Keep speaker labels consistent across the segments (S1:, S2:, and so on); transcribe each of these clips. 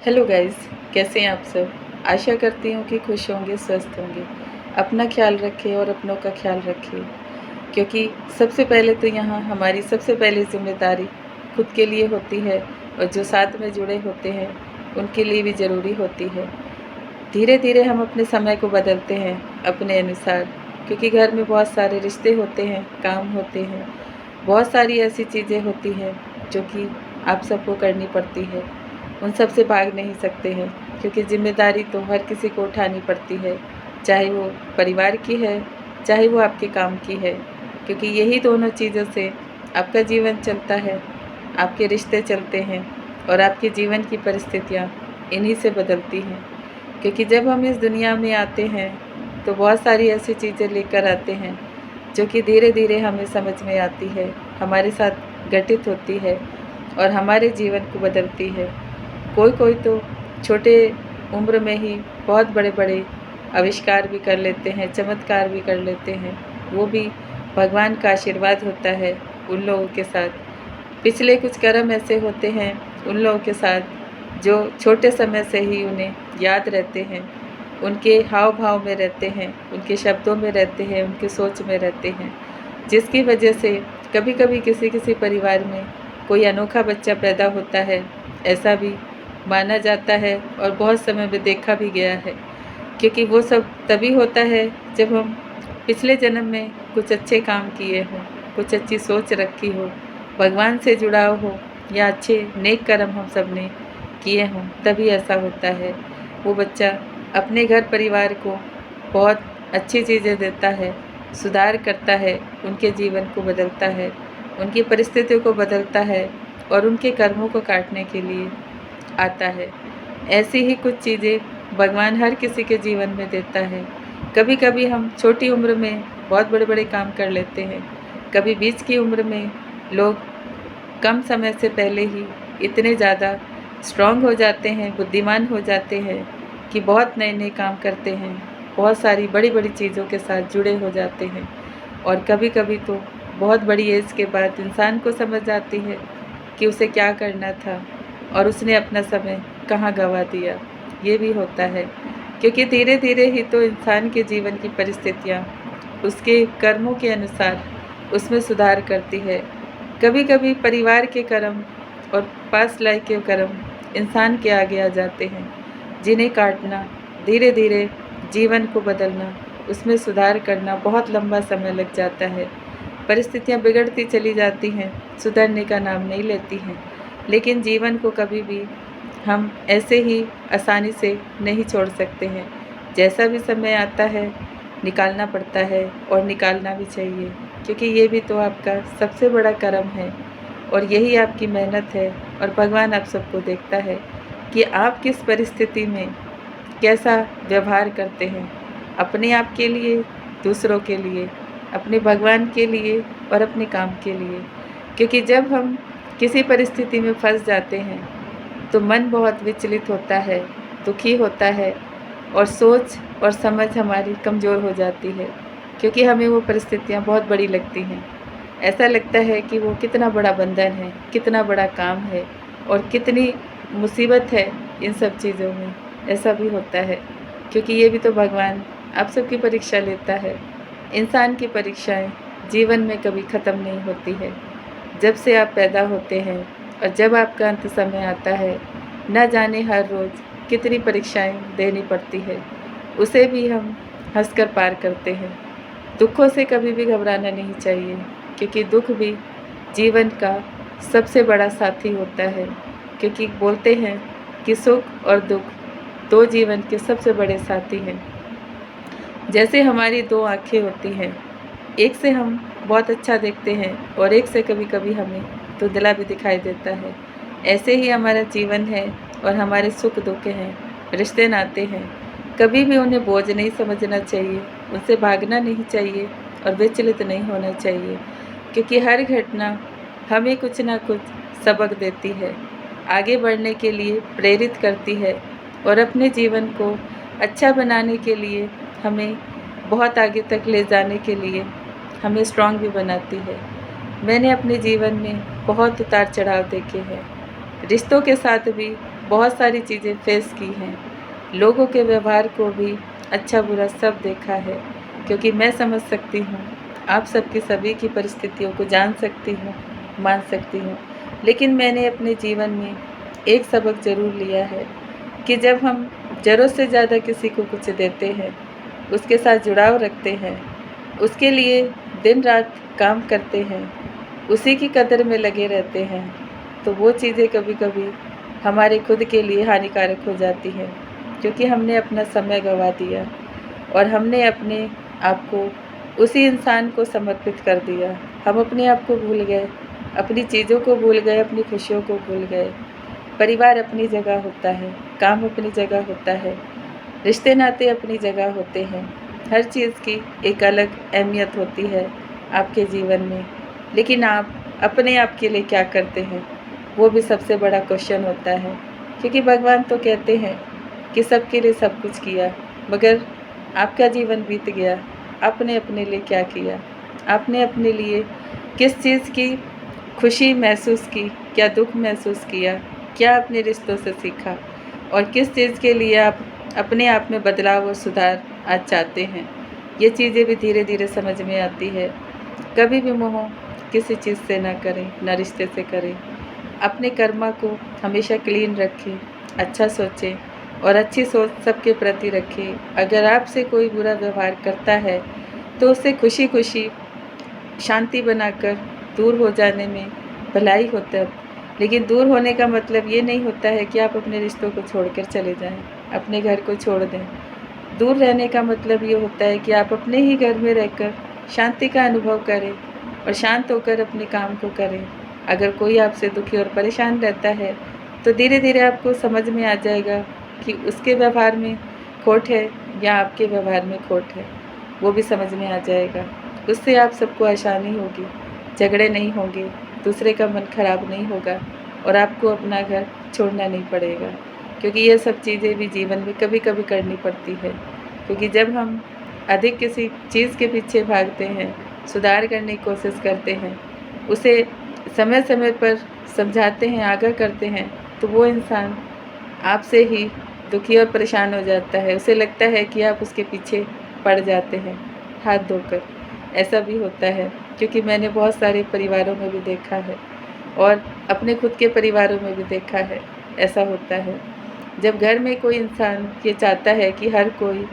S1: Hello guys, कैसे हैं आप सब। आशा करती हूँ कि खुश होंगे, स्वस्थ होंगे। अपना ख्याल रखें और अपनों का ख्याल रखें, क्योंकि सबसे पहले तो यहाँ हमारी सबसे पहली ज़िम्मेदारी खुद के लिए होती है और जो साथ में जुड़े होते हैं उनके लिए भी ज़रूरी होती है। धीरे धीरे हम अपने समय को बदलते हैं अपने अनुसार, क्योंकि घर में बहुत सारे रिश्ते होते हैं, काम होते हैं, बहुत सारी ऐसी चीज़ें होती हैं जो कि आप सबको करनी पड़ती है। उन सब से भाग नहीं सकते हैं, क्योंकि ज़िम्मेदारी तो हर किसी को उठानी पड़ती है, चाहे वो परिवार की है, चाहे वो आपके काम की है, क्योंकि यही दोनों चीज़ों से आपका जीवन चलता है, आपके रिश्ते चलते हैं और आपके जीवन की परिस्थितियाँ इन्हीं से बदलती हैं। क्योंकि जब हम इस दुनिया में आते हैं तो बहुत सारी ऐसी चीज़ें लेकर आते हैं जो कि धीरे धीरे हमें समझ में आती है, हमारे साथ घटित होती है और हमारे जीवन को बदलती है। कोई कोई तो छोटे उम्र में ही बहुत बड़े बड़े आविष्कार भी कर लेते हैं, चमत्कार भी कर लेते हैं। वो भी भगवान का आशीर्वाद होता है उन लोगों के साथ। पिछले कुछ कर्म ऐसे होते हैं उन लोगों के साथ जो छोटे समय से ही उन्हें याद रहते हैं, उनके हाव भाव में रहते हैं, उनके शब्दों में रहते हैं, उनकी सोच में रहते हैं, जिसकी वजह से कभी कभी किसी किसी परिवार में कोई अनोखा बच्चा पैदा होता है, ऐसा भी माना जाता है और बहुत समय में देखा भी गया है। क्योंकि वो सब तभी होता है जब हम पिछले जन्म में कुछ अच्छे काम किए हों, कुछ अच्छी सोच रखी हो, भगवान से जुड़ाव हो या अच्छे नेक कर्म हम सब ने किए हों, तभी ऐसा होता है। वो बच्चा अपने घर परिवार को बहुत अच्छी चीज़ें देता है, सुधार करता है, उनके जीवन को बदलता है, उनकी परिस्थितियों को बदलता है और उनके कर्मों को काटने के लिए आता है। ऐसी ही कुछ चीज़ें भगवान हर किसी के जीवन में देता है। कभी कभी हम छोटी उम्र में बहुत बड़े बड़े काम कर लेते हैं, कभी बीच की उम्र में लोग कम समय से पहले ही इतने ज़्यादा स्ट्रॉन्ग हो जाते हैं, बुद्धिमान हो जाते हैं कि बहुत नए नए काम करते हैं, बहुत सारी बड़ी बड़ी चीज़ों के साथ जुड़े हो जाते हैं। और कभी कभी तो बहुत बड़ी एज के बाद इंसान को समझ आती है कि उसे क्या करना था और उसने अपना समय कहाँ गंवा दिया। ये भी होता है, क्योंकि धीरे धीरे ही तो इंसान के जीवन की परिस्थितियाँ उसके कर्मों के अनुसार उसमें सुधार करती है। कभी कभी परिवार के कर्म और पास्ट लाइफ के कर्म इंसान के आगे आ जाते हैं, जिन्हें काटना, धीरे धीरे जीवन को बदलना, उसमें सुधार करना बहुत लंबा समय लग जाता है। परिस्थितियाँ बिगड़ती चली जाती हैं, सुधरने का नाम नहीं लेती हैं। लेकिन जीवन को कभी भी हम ऐसे ही आसानी से नहीं छोड़ सकते हैं। जैसा भी समय आता है निकालना पड़ता है और निकालना भी चाहिए, क्योंकि ये भी तो आपका सबसे बड़ा कर्म है और यही आपकी मेहनत है। और भगवान आप सबको देखता है कि आप किस परिस्थिति में कैसा व्यवहार करते हैं, अपने आप के लिए, दूसरों के लिए, अपने भगवान के लिए और अपने काम के लिए। क्योंकि जब हम किसी परिस्थिति में फंस जाते हैं तो मन बहुत विचलित होता है, दुखी होता है और सोच और समझ हमारी कमज़ोर हो जाती है, क्योंकि हमें वो परिस्थितियाँ बहुत बड़ी लगती हैं। ऐसा लगता है कि वो कितना बड़ा बंधन है, कितना बड़ा काम है और कितनी मुसीबत है इन सब चीज़ों में। ऐसा भी होता है, क्योंकि ये भी तो भगवान आप सबकी परीक्षा लेता है। इंसान की परीक्षाएं जीवन में कभी ख़त्म नहीं होती है। जब से आप पैदा होते हैं और जब आपका अंत समय आता है, न जाने हर रोज़ कितनी परीक्षाएं देनी पड़ती है, उसे भी हम हंसकर पार करते हैं। दुखों से कभी भी घबराना नहीं चाहिए, क्योंकि दुख भी जीवन का सबसे बड़ा साथी होता है। क्योंकि बोलते हैं कि सुख और दुख दो जीवन के सबसे बड़े साथी हैं। जैसे हमारी दो आँखें होती हैं, एक से हम बहुत अच्छा देखते हैं और एक से कभी कभी हमें धुंधला भी दिखाई देता है। ऐसे ही हमारा जीवन है और हमारे सुख दुख हैं, रिश्ते नाते हैं। कभी भी उन्हें बोझ नहीं समझना चाहिए, उनसे भागना नहीं चाहिए और विचलित नहीं होना चाहिए, क्योंकि हर घटना हमें कुछ ना कुछ सबक देती है, आगे बढ़ने के लिए प्रेरित करती है और अपने जीवन को अच्छा बनाने के लिए हमें बहुत आगे तक ले जाने के लिए हमें स्ट्रॉन्ग भी बनाती है। मैंने अपने जीवन में बहुत उतार चढ़ाव देखे हैं, रिश्तों के साथ भी बहुत सारी चीज़ें फेस की हैं, लोगों के व्यवहार को भी अच्छा बुरा सब देखा है, क्योंकि मैं समझ सकती हूँ, आप सबकी सभी की परिस्थितियों को जान सकती हूँ, मान सकती हूँ। लेकिन मैंने अपने जीवन में एक सबक ज़रूर लिया है कि जब हम ज़रूरत से ज़्यादा किसी को कुछ देते हैं, उसके साथ जुड़ाव रखते हैं, उसके लिए दिन रात काम करते हैं, उसी की कदर में लगे रहते हैं, तो वो चीज़ें कभी-कभी हमारे खुद के लिए हानिकारक हो जाती हैं, क्योंकि हमने अपना समय गँवा दिया और हमने अपने आप को उसी इंसान को समर्पित कर दिया। हम अपने आप को भूल गए, अपनी चीज़ों को भूल गए, अपनी खुशियों को भूल गए। परिवार अपनी जगह होता है, काम अपनी जगह होता है, रिश्ते नाते अपनी जगह होते हैं। हर चीज़ की एक अलग अहमियत होती है आपके जीवन में। लेकिन आप अपने आप के लिए क्या करते हैं, वो भी सबसे बड़ा क्वेश्चन होता है। क्योंकि भगवान तो कहते हैं कि सबके लिए सब कुछ किया, मगर आपका जीवन बीत गया, आपने अपने लिए क्या किया? आपने अपने लिए किस चीज़ की खुशी महसूस की, क्या दुःख महसूस किया, क्या अपने रिश्तों से सीखा और किस चीज़ के लिए आप अपने आप में बदलाव और सुधार आज चाहते हैं। ये चीज़ें भी धीरे-धीरे समझ में आती है। कभी भी मोह किसी चीज़ से ना करें, ना रिश्ते से करें। अपने कर्मा को हमेशा क्लीन रखें, अच्छा सोचें और अच्छी सोच सबके प्रति रखें। अगर आपसे कोई बुरा व्यवहार करता है, तो उससे खुशी-खुशी शांति बनाकर दूर हो जाने में भलाई होता है। लेकिन दूर होने का मतलब ये नहीं होता है कि आप अपने रिश्तों को छोड़कर चले जाएँ, अपने घर को छोड़ दें। दूर रहने का मतलब ये होता है कि आप अपने ही घर में रहकर शांति का अनुभव करें और शांत होकर अपने काम को करें। अगर कोई आपसे दुखी और परेशान रहता है, तो धीरे-धीरे आपको समझ में आ जाएगा कि उसके व्यवहार में खोट है या आपके व्यवहार में खोट है, वो भी समझ में आ जाएगा। उससे आप सबको आसानी होगी, झगड़े नहीं होंगे, दूसरे का मन खराब नहीं होगा और आपको अपना घर छोड़ना नहीं पड़ेगा। क्योंकि ये सब चीज़ें भी जीवन में कभी-कभी करनी पड़ती है। क्योंकि जब हम अधिक किसी चीज़ के पीछे भागते हैं, सुधार करने की कोशिश करते हैं, उसे समय-समय पर समझाते हैं, आगाह करते हैं, तो वो इंसान आपसे ही दुखी और परेशान हो जाता है। उसे लगता है कि आप उसके पीछे पड़ जाते हैं, हाथ धोकर। ऐसा भी होता है, क्योंकि मैंने बहुत सारे परिवारों में भी देखा है और अपने खुद के परिवारों में भी देखा है, ऐसा होता है। जब घर में कोई इंसान ये चाहता है कि हर कोई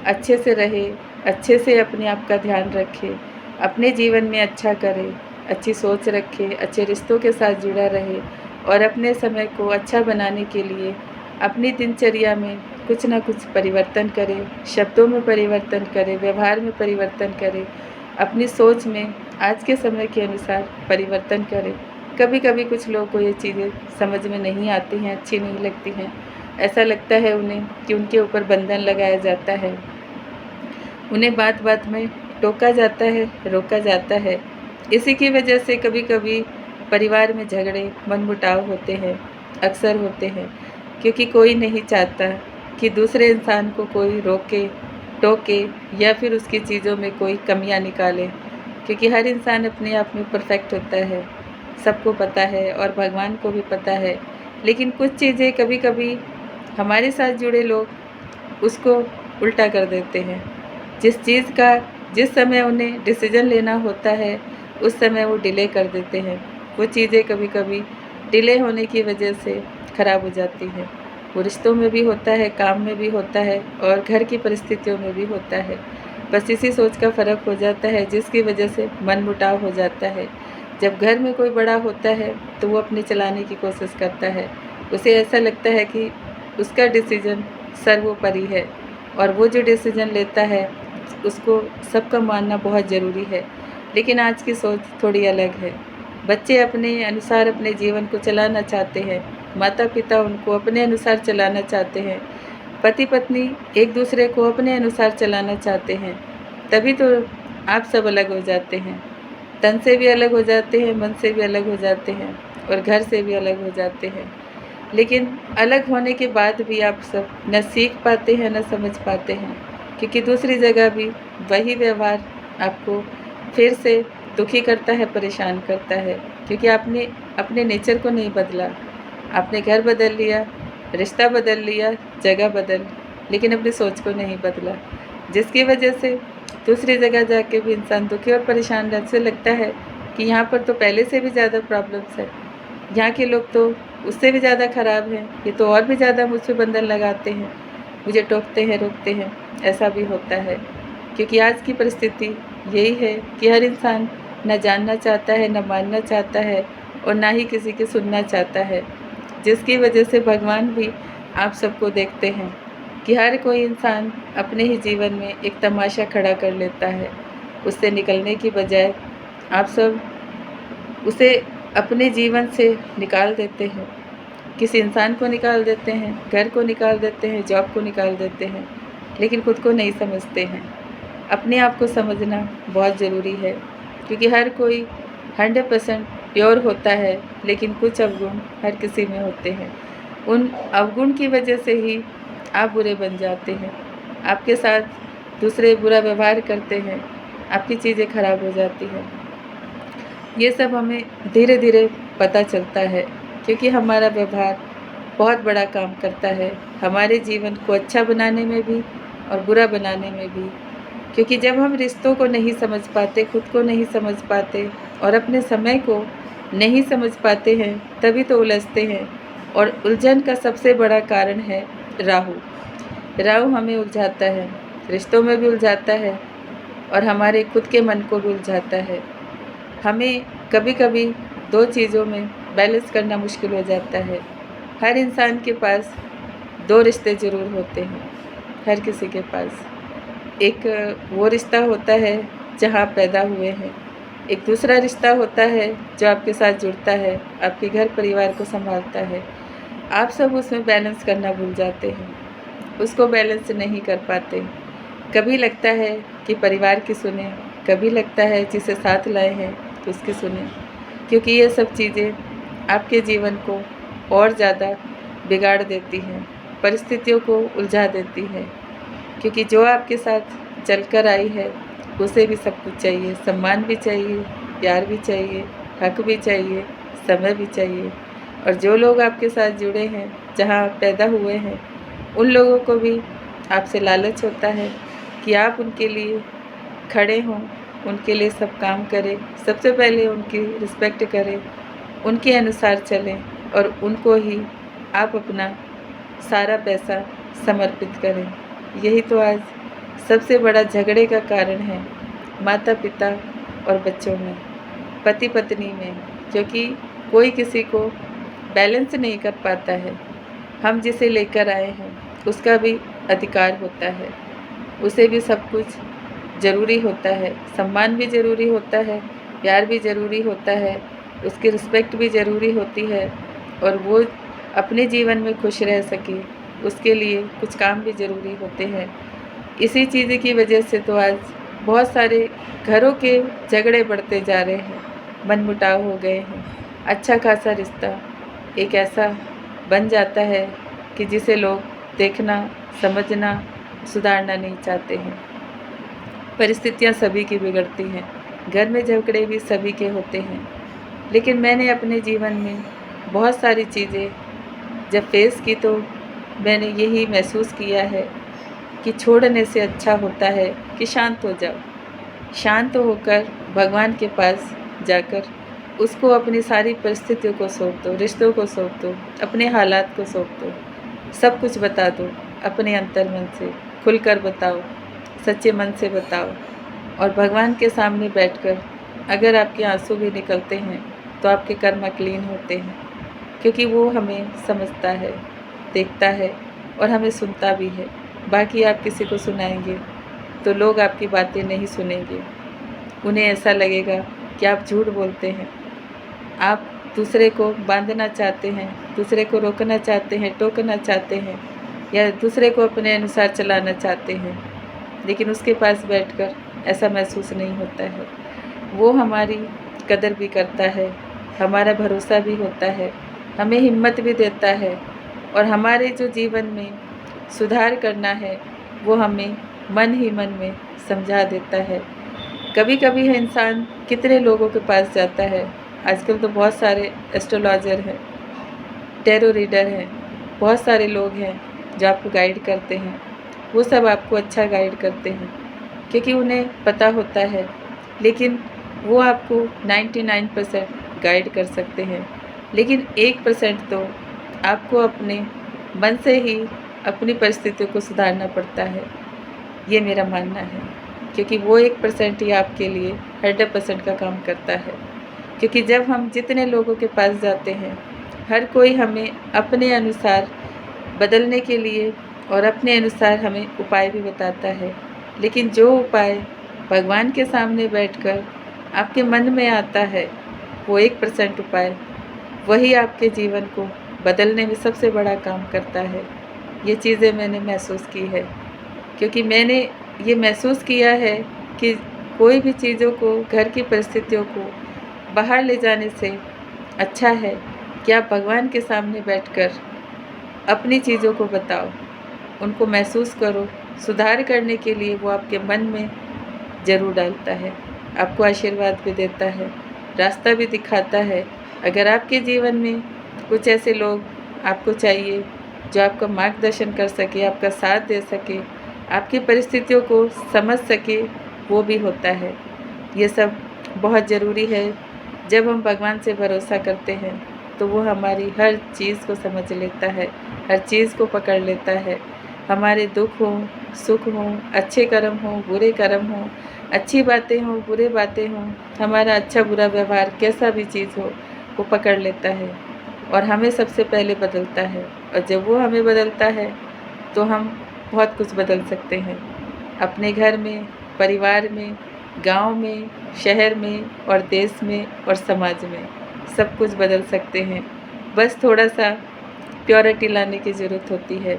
S1: अच्छे से रहे, अच्छे से अपने आप का ध्यान रखे, अपने जीवन में अच्छा करे, अच्छी सोच रखे, अच्छे रिश्तों के साथ जुड़ा रहे और अपने समय को अच्छा बनाने के लिए अपनी दिनचर्या में कुछ न कुछ परिवर्तन करे, शब्दों में परिवर्तन करे, व्यवहार में परिवर्तन करे, अपनी सोच में आज के समय के अनुसार परिवर्तन करे। कभी-कभी कुछ लोगों को ये चीज़ें समझ में नहीं आती हैं, अच्छी नहीं लगती हैं। ऐसा लगता है उन्हें कि उनके ऊपर बंधन लगाया जाता है। उन्हें बात-बात में टोका जाता है, रोका जाता है। इसी की वजह से कभी-कभी परिवार में झगड़े, मनमुटाव होते हैं, अक्सर होते हैं, क्योंकि कोई नहीं चाहता कि दूसरे इंसान को कोई रोके, टोके या फिर उसकी चीज़ों में कोई कमियाँ निकाले। क्योंकि हर इंसान अपने आप में परफ़ेक्ट होता है, सबको पता है और भगवान को भी पता है। लेकिन कुछ चीज़ें कभी-कभी हमारे साथ जुड़े लोग उसको उल्टा कर देते हैं। जिस चीज़ का जिस समय उन्हें डिसीज़न लेना होता है, उस समय वो डिले कर देते हैं। वो चीज़ें कभी-कभी डिले होने की वजह से खराब हो जाती हैं। वो रिश्तों में भी होता है, काम में भी होता है और घर की परिस्थितियों में भी होता है। बस इसी सोच का फ़र्क हो जाता है, जिसकी वजह से मनमुटाव हो जाता है। जब घर में कोई बड़ा होता है, तो वो अपने चलाने की कोशिश करता है। उसे ऐसा लगता है कि उसका डिसीज़न सर्वोपरि है और वो जो डिसीज़न लेता है, उसको सबका मानना बहुत ज़रूरी है। लेकिन आज की सोच थोड़ी अलग है। बच्चे अपने अनुसार अपने जीवन को चलाना चाहते हैं, माता-पिता उनको अपने अनुसार चलाना चाहते हैं, पति-पत्नी एक-दूसरे को अपने अनुसार चलाना चाहते हैं। तभी तो आप सब अलग हो जाते हैं। तन से भी अलग हो जाते हैं, मन से भी अलग हो जाते हैं और घर से भी अलग हो जाते हैं। लेकिन अलग होने के बाद भी आप सब न सीख पाते हैं, न समझ पाते हैं, क्योंकि दूसरी जगह भी वही व्यवहार आपको फिर से दुखी करता है, परेशान करता है, क्योंकि आपने अपने नेचर को नहीं बदला। आपने घर बदल लिया, रिश्ता बदल लिया, जगह बदल, लेकिन अपनी सोच को नहीं बदला, जिसकी वजह से दूसरी जगह जाके भी इंसान दुखी और परेशान रहने से लगता है कि यहाँ पर तो पहले से भी ज़्यादा प्रॉब्लम्स है, यहाँ के लोग तो उससे भी ज़्यादा ख़राब हैं, ये तो और भी ज़्यादा मुझ पे बंधन लगाते हैं, मुझे टोकते हैं, रोकते हैं। ऐसा भी होता है, क्योंकि आज की परिस्थिति यही है कि हर इंसान ना जानना चाहता है, ना मानना चाहता है और ना ही किसी की सुनना चाहता है, जिसकी वजह से भगवान भी आप सबको देखते हैं कि हर कोई इंसान अपने ही जीवन में एक तमाशा खड़ा कर लेता है। उससे निकलने की बजाय आप सब उसे अपने जीवन से निकाल देते हैं। किसी इंसान को निकाल देते हैं, घर को निकाल देते हैं, जॉब को निकाल देते हैं, लेकिन खुद को नहीं समझते हैं। अपने आप को समझना बहुत ज़रूरी है, क्योंकि हर कोई 100% प्योर होता है, लेकिन कुछ अवगुण हर किसी में होते हैं। उन अवगुण की वजह से ही आप बुरे बन जाते हैं। आपके साथ दूसरे बुरा व्यवहार करते हैं, आपकी चीज़ें खराब हो जाती हैं। ये सब हमें धीरे धीरे पता चलता है, क्योंकि हमारा व्यवहार बहुत बड़ा काम करता है हमारे जीवन को अच्छा बनाने में भी और बुरा बनाने में भी। क्योंकि जब हम रिश्तों को नहीं समझ पाते, खुद को नहीं समझ पाते और अपने समय को नहीं समझ पाते हैं, तभी तो उलझते हैं। और उलझन का सबसे बड़ा कारण है राहु। राहु हमें उलझाता है, रिश्तों में भी उलझाता है और हमारे खुद के मन को भी उलझाता है। हमें कभी कभी दो चीज़ों में बैलेंस करना मुश्किल हो जाता है। हर इंसान के पास दो रिश्ते ज़रूर होते हैं, हर किसी के पास। एक वो रिश्ता होता है जहाँ आप पैदा हुए हैं, एक दूसरा रिश्ता होता है जो आपके साथ जुड़ता है, आपके घर परिवार को संभालता है। आप सब उसमें बैलेंस करना भूल जाते हैं, उसको बैलेंस नहीं कर पाते। कभी लगता है कि परिवार की सुने, कभी लगता है जिसे साथ लाए हैं तो उसकी सुने, क्योंकि ये सब चीज़ें आपके जीवन को और ज़्यादा बिगाड़ देती हैं, परिस्थितियों को उलझा देती हैं। क्योंकि जो आपके साथ चलकर आई है उसे भी सब कुछ चाहिए, सम्मान भी चाहिए, प्यार भी चाहिए, हक भी चाहिए, समय भी चाहिए। और जो लोग आपके साथ जुड़े हैं, जहाँ आप पैदा हुए हैं, उन लोगों को भी आपसे लालच होता है कि आप उनके लिए खड़े हों, उनके लिए सब काम करें, सबसे पहले उनकी रिस्पेक्ट करें, उनके अनुसार चलें और उनको ही आप अपना सारा पैसा समर्पित करें। यही तो आज सबसे बड़ा झगड़े का कारण है, माता पिता और बच्चों में, पति पत्नी में, क्योंकि कोई किसी को बैलेंस नहीं कर पाता है। हम जिसे लेकर आए हैं उसका भी अधिकार होता है, उसे भी सब कुछ ज़रूरी होता है, सम्मान भी ज़रूरी होता है, प्यार भी ज़रूरी होता है, उसकी रिस्पेक्ट भी ज़रूरी होती है और वो अपने जीवन में खुश रह सके उसके लिए कुछ काम भी ज़रूरी होते हैं। इसी चीज़ की वजह से तो आज बहुत सारे घरों के झगड़े बढ़ते जा रहे हैं, मनमुटाव हो गए हैं। अच्छा खासा रिश्ता एक ऐसा बन जाता है कि जिसे लोग देखना, समझना, सुधारना नहीं चाहते हैं। परिस्थितियाँ सभी की बिगड़ती हैं, घर में झगड़े भी सभी के होते हैं, लेकिन मैंने अपने जीवन में बहुत सारी चीज़ें जब फेस की तो मैंने यही महसूस किया है कि छोड़ने से अच्छा होता है कि शांत हो जाओ। शांत होकर भगवान के पास जाकर उसको अपनी सारी परिस्थितियों को सौंप दो, रिश्तों को सौंप दो, अपने हालात को सौंप दो, सब कुछ बता दो, अपने अंतर्मन से खुलकर बताओ, सच्चे मन से बताओ। और भगवान के सामने बैठकर अगर आपके आंसू भी निकलते हैं तो आपके कर्म क्लीन होते हैं, क्योंकि वो हमें समझता है, देखता है और हमें सुनता भी है। बाकी आप किसी को सुनाएंगे तो लोग आपकी बातें नहीं सुनेंगे, उन्हें ऐसा लगेगा कि आप झूठ बोलते हैं, आप दूसरे को बांधना चाहते हैं, दूसरे को रोकना चाहते हैं, टोकना चाहते हैं या दूसरे को अपने अनुसार चलाना चाहते हैं। लेकिन उसके पास बैठकर ऐसा महसूस नहीं होता है। वो हमारी कदर भी करता है, हमारा भरोसा भी होता है, हमें हिम्मत भी देता है और हमारे जो जीवन में सुधार करना है वो हमें मन ही मन में समझा देता है। कभी कभी है इंसान कितने लोगों के पास जाता है, आजकल तो बहुत सारे एस्ट्रोलॉजर हैं, टैरो रीडर हैं, बहुत सारे लोग हैं जो आपको गाइड करते हैं, वो सब आपको अच्छा गाइड करते हैं क्योंकि उन्हें पता होता है, लेकिन वो आपको 99% गाइड कर सकते हैं, लेकिन 1% तो आपको अपने मन से ही अपनी परिस्थितियों को सुधारना पड़ता है। ये मेरा मानना है, क्योंकि वो 1% ही आपके लिए 100% का काम करता है। क्योंकि जब हम जितने लोगों के पास जाते हैं, हर कोई हमें अपने अनुसार बदलने के लिए और अपने अनुसार हमें उपाय भी बताता है, लेकिन जो उपाय भगवान के सामने बैठकर आपके मन में आता है, वो 1% उपाय, वही आपके जीवन को बदलने में सबसे बड़ा काम करता है। ये चीज़ें मैंने महसूस की है, क्योंकि मैंने ये महसूस किया है कि कोई भी चीज़ों को, घर की परिस्थितियों को बाहर ले जाने से अच्छा है कि आप भगवान के सामने बैठकर अपनी चीज़ों को बताओ, उनको महसूस करो। सुधार करने के लिए वो आपके मन में ज़रूर डालता है, आपको आशीर्वाद भी देता है, रास्ता भी दिखाता है। अगर आपके जीवन में कुछ ऐसे लोग आपको चाहिए जो आपका मार्गदर्शन कर सके, आपका साथ दे सके, आपकी परिस्थितियों को समझ सके, वो भी होता है। ये सब बहुत ज़रूरी है। जब हम भगवान से भरोसा करते हैं तो वो हमारी हर चीज़ को समझ लेता है, हर चीज़ को पकड़ लेता है। हमारे दुख हों, सुख हों, अच्छे कर्म हों, बुरे कर्म हों, अच्छी बातें हों, बुरी बातें हों, हमारा अच्छा बुरा व्यवहार कैसा भी चीज़ हो, वो पकड़ लेता है और हमें सबसे पहले बदलता है। और जब वो हमें बदलता है तो हम बहुत कुछ बदल सकते हैं, अपने घर में, परिवार में, गांव में, शहर में और देश में और समाज में, सब कुछ बदल सकते हैं। बस थोड़ा सा प्योरिटी लाने की ज़रूरत होती है,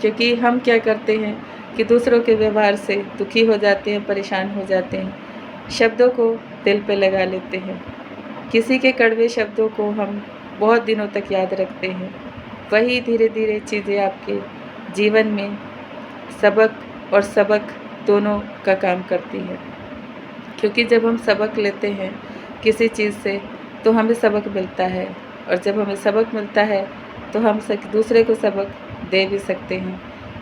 S1: क्योंकि हम क्या करते हैं कि दूसरों के व्यवहार से दुखी हो जाते हैं, परेशान हो जाते हैं, शब्दों को दिल पे लगा लेते हैं। किसी के कड़वे शब्दों को हम बहुत दिनों तक याद रखते हैं, वही धीरे धीरे चीज़ें आपके जीवन में सबक और सबक दोनों का काम करती है। क्योंकि जब हम सबक लेते हैं किसी चीज़ से तो हमें सबक मिलता है, और जब हमें सबक मिलता है तो हम दूसरे को सबक दे भी सकते हैं।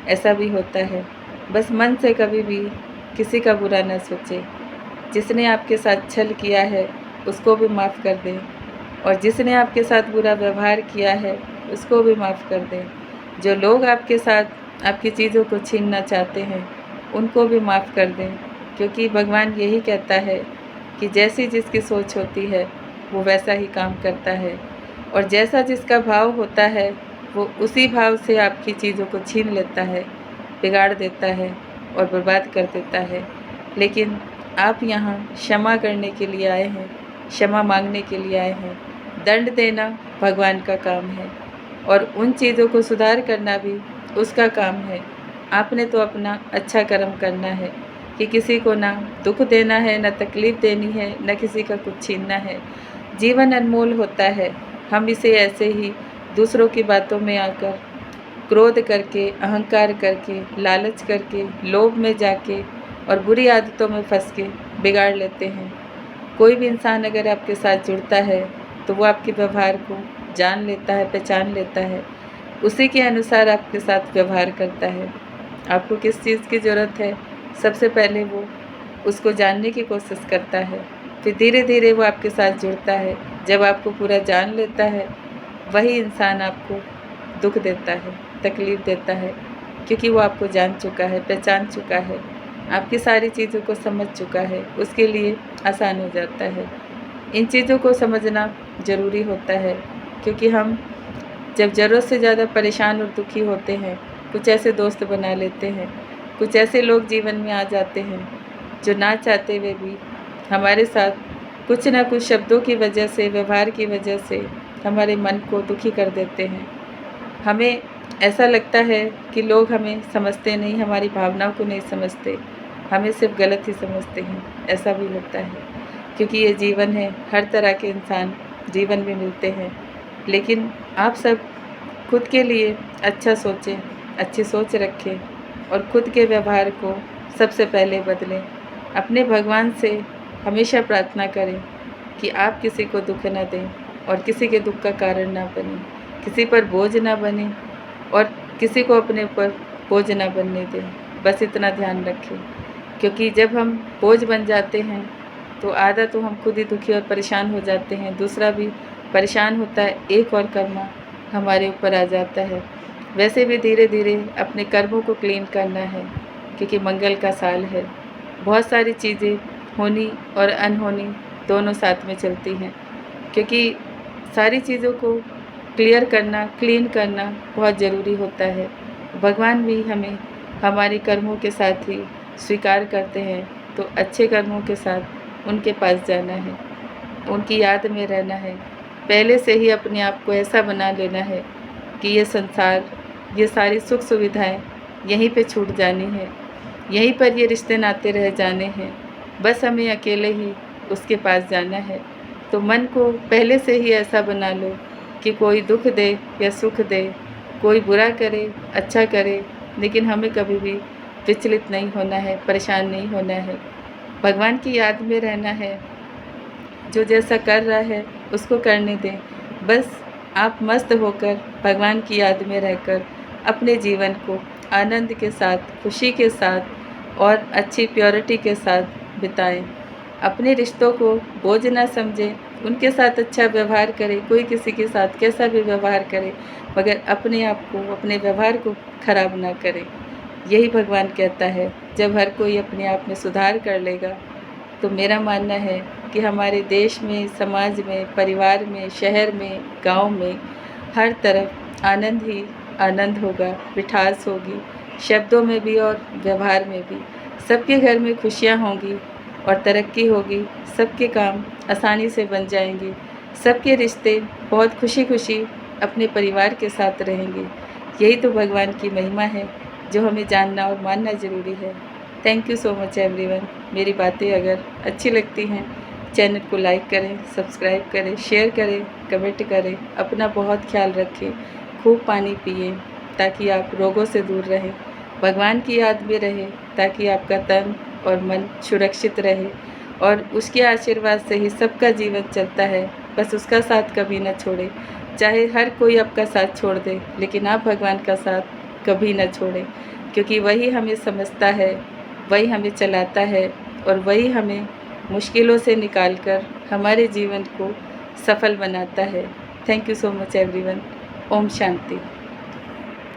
S1: ऐसा भी होता है। बस मन से कभी भी किसी का बुरा न सोचें। जिसने आपके साथ छल किया है उसको भी माफ़ कर दें, और जिसने आपके साथ बुरा व्यवहार किया है उसको भी माफ़ कर दें। जो लोग आपके साथ आपकी चीज़ों को छीनना चाहते हैं उनको भी माफ़ कर दें, क्योंकि भगवान यही कहता है कि जैसी जिसकी सोच होती है वो वैसा ही काम करता है, और जैसा जिसका भाव होता है वो उसी भाव से आपकी चीज़ों को छीन लेता है, बिगाड़ देता है और बर्बाद कर देता है। लेकिन आप यहाँ क्षमा करने के लिए आए हैं, क्षमा मांगने के लिए आए हैं। दंड देना भगवान का काम है और उन चीज़ों को सुधार करना भी उसका काम है। आपने तो अपना अच्छा कर्म करना है कि किसी को ना दुख देना है, ना तकलीफ़ देनी है, ना किसी का कुछ छीनना है। जीवन अनमोल होता है, हम इसे ऐसे ही दूसरों की बातों में आकर क्रोध करके, अहंकार करके, लालच करके, लोभ में जाके और बुरी आदतों में फंस के बिगाड़ लेते हैं। कोई भी इंसान अगर आपके साथ जुड़ता है तो वो आपके व्यवहार को जान लेता है, पहचान लेता है, उसी के अनुसार आपके साथ व्यवहार करता है। आपको किस चीज़ की ज़रूरत है, सबसे पहले वो उसको जानने की कोशिश करता है, फिर धीरे धीरे वो आपके साथ जुड़ता है। जब आपको पूरा जान लेता है वही इंसान आपको दुख देता है, तकलीफ़ देता है, क्योंकि वो आपको जान चुका है, पहचान चुका है, आपकी सारी चीज़ों को समझ चुका है, उसके लिए आसान हो जाता है। इन चीज़ों को समझना ज़रूरी होता है, क्योंकि हम जब ज़रूरत से ज़्यादा परेशान और दुखी होते हैं, कुछ ऐसे दोस्त बना लेते हैं, कुछ ऐसे लोग जीवन में आ जाते हैं जो ना चाहते हुए भी हमारे साथ कुछ ना कुछ शब्दों की वजह से, व्यवहार की वजह से हमारे मन को दुखी कर देते हैं। हमें ऐसा लगता है कि लोग हमें समझते नहीं, हमारी भावनाओं को नहीं समझते, हमें सिर्फ गलत ही समझते हैं। ऐसा भी होता है, क्योंकि ये जीवन है, हर तरह के इंसान जीवन में मिलते हैं। लेकिन आप सब खुद के लिए अच्छा सोचें, अच्छी सोच रखें और खुद के व्यवहार को सबसे पहले बदलें। अपने भगवान से हमेशा प्रार्थना करें कि आप किसी को दुख न दें और किसी के दुख का कारण ना बने, किसी पर बोझ ना बने, और किसी को अपने ऊपर बोझ ना बनने दें। बस इतना ध्यान रखें, क्योंकि जब हम बोझ बन जाते हैं तो आधा तो हम खुद ही दुखी और परेशान हो जाते हैं, दूसरा भी परेशान होता है, एक और कर्मा हमारे ऊपर आ जाता है। वैसे भी धीरे-धीरे अपने कर्मों को क्लीन करना है, क्योंकि मंगल का साल है। बहुत सारी चीज़ें होनी और अनहोनी दोनों साथ में चलती हैं, क्योंकि सारी चीज़ों को क्लियर करना, क्लीन करना बहुत ज़रूरी होता है। भगवान भी हमें हमारे कर्मों के साथ ही स्वीकार करते हैं, तो अच्छे कर्मों के साथ उनके पास जाना है, उनकी याद में रहना है। पहले से ही अपने आप को ऐसा बना लेना है कि ये संसार, ये सारी सुख सुविधाएँ यहीं पे छूट जानी है, यहीं पर ये रिश्ते नाते रह जाने हैं, बस हमें अकेले ही उसके पास जाना है। तो मन को पहले से ही ऐसा बना लो कि कोई दुःख दे या सुख दे, कोई बुरा करे, अच्छा करे, लेकिन हमें कभी भी विचलित नहीं होना है, परेशान नहीं होना है। भगवान की याद में रहना है, जो जैसा कर रहा है उसको करने दें। बस आप मस्त होकर भगवान की याद में रहकर अपने जीवन को आनंद के साथ, खुशी के साथ और अच्छी प्योरिटी के साथ बिताएँ। अपने रिश्तों को बोझ ना समझें, उनके साथ अच्छा व्यवहार करें, कोई किसी के साथ कैसा भी व्यवहार करे, मगर अपने आप को, अपने व्यवहार को खराब ना करें। यही भगवान कहता है। जब हर कोई अपने आप में सुधार कर लेगा, तो मेरा मानना है कि हमारे देश में, समाज में, परिवार में, शहर में, गाँव में, हर तरफ आनंद ही आनंद होगा, मिठास होगी, शब्दों में भी और व्यवहार में भी। सबके घर में खुशियाँ होंगी और तरक्की होगी, सबके काम आसानी से बन जाएंगे, सबके रिश्ते बहुत खुशी-खुशी अपने परिवार के साथ रहेंगे। यही तो भगवान की महिमा है, जो हमें जानना और मानना ज़रूरी है। Thank you so much everyone. मेरी बातें अगर अच्छी लगती हैं, चैनल को लाइक करें, सब्सक्राइब करें, शेयर करें, कमेंट करें। अपना बहुत ख्याल रखें, खूब पानी पिएँ ताकि आप रोगों से दूर रहें। भगवान की याद में रहें ताकि आपका तन और मन सुरक्षित रहे, और उसके आशीर्वाद से ही सबका जीवन चलता है। बस उसका साथ कभी ना छोड़ें। चाहे हर कोई आपका साथ छोड़ दे, लेकिन आप भगवान का साथ कभी ना छोड़ें, क्योंकि वही हमें समझता है, वही हमें चलाता है और वही हमें मुश्किलों से निकाल कर हमारे जीवन को सफल बनाता है। Thank you so much everyone. ओम शांति।